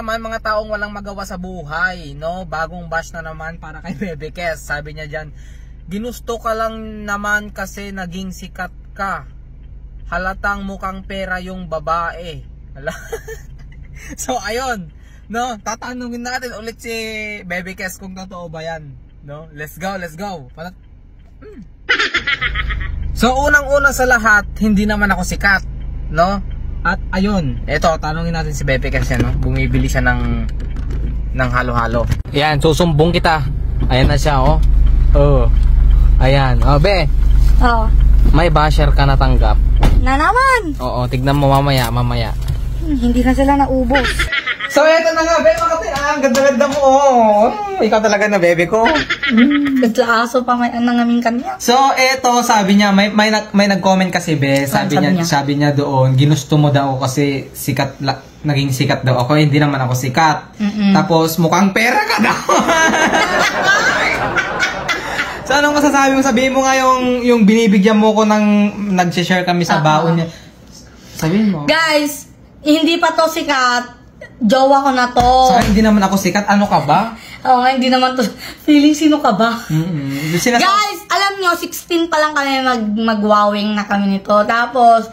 naman mga taong walang magawa sa buhay, no? Bagong bash na naman para kay Bebe Kes. Sabi niya diyan, ginusto ka lang naman kasi naging sikat ka. Halatang mukhang pera yung babae. So ayun, no? Tatanungin natin ulit si Bebe Kes kung totoo ba 'yan, no? Let's go, let's go. So unang-una sa lahat, hindi naman ako sikat, no? At ayun, eto, tanungin natin si Bebe kasi, no? Bumibili siya ng halo-halo. Ayan, susumbong kita. Ayan na siya, oh. Oh. Ayan, oh, Be. Oo. May basher ka natanggap. Na naman! Oo, tignan mo mamaya. Hindi na sila naubos. So eto na nga, Be, ang ganda-ganda mo, oh. Ikaw talaga na, Bebe ko. Gagla-aso pa may anangaming kanya. So eto, sabi niya, may nag-comment kasi, Be. Sabi niya doon, ginusto mo daw kasi naging sikat daw ako. Hindi naman ako sikat. Tapos mukhang pera ka daw. So anong masasabi mo? Sabihin mo nga yung binibigyan mo ko ng nag-share kami sa baon niya. Sabihin mo. Guys, hindi pa to sikat. Jowa ko na to. So hindi naman ako sikat. Ano ka ba? Oo, hindi naman to. Feeling sino ka ba? Guys, alam nyo, 16 pa lang kami mag-wowing na kami nito. Tapos,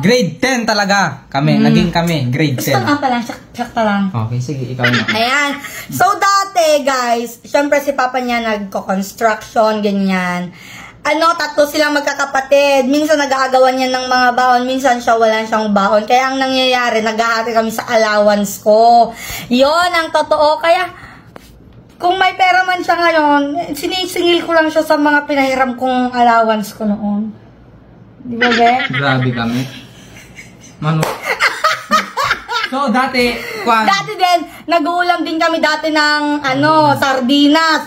grade 10 talaga kami. Naging kami. Grade 10. Basta pa lang, siyak pa lang. Okay, sige, ikaw na. Ayan. So, dati, guys, syempre si papa niya nagko-construction, ganyan. Tatlo silang magkakapatid. Minsan nag-aagawan niya ng mga baon, minsan siya wala siyang baon. Kaya ang nangyayari, naghahati kami sa allowance ko. Yon ang totoo. Kaya, kung may pera man siya ngayon, sinisingil ko lang siya sa mga pinahiram kong allowance ko noon. Di ba, Be? Grabe kami. Mano. So, dati din, nag-uulam din kami dati ng, sardinas.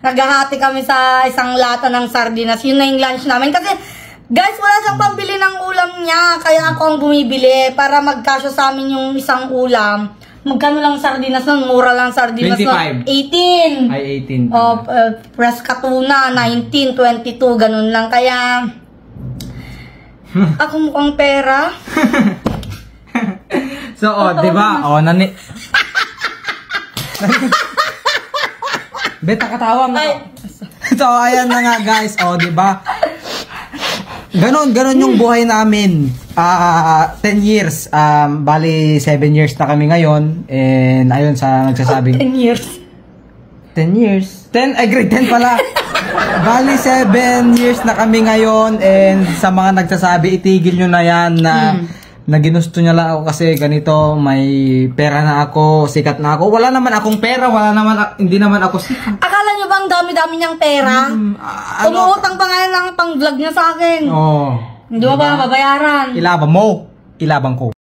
Naghahati kami sa isang lata ng sardinas. Yun na yung lunch namin. Kasi, guys, wala siyang pambili ng ulam niya. Kaya ako ang bumibili para magkasya sa amin yung isang ulam. Magkano lang sardinas nun? Mura lang sardinas nun. 25. 18. Ay, 18. Preska tuna, 19, 22, ganun lang. Kaya, ako mukhang pera. So, di ba? Beta katawa mo. So, ayan na nga, guys. Di ba? Ganon yung buhay namin. 10 years. Bali, 7 years na kami ngayon. And, ayun, sa nagsasabing 10 years. 10 years? 10? Ay, grade 10 pala. Bali, 7 years na kami ngayon. And, sa mga nagsasabi, itigil nyo na yan na ginusto niya lang ako kasi ganito, may pera na ako, sikat na ako. Wala naman akong pera, hindi naman ako sikat. Akala niyo bang dami-dami niyang pera? Umuutang pa nga lang pang vlog niya sa akin. Oo. Hindi mo ba mabayaran? Ilabang mo. Ilabang ko.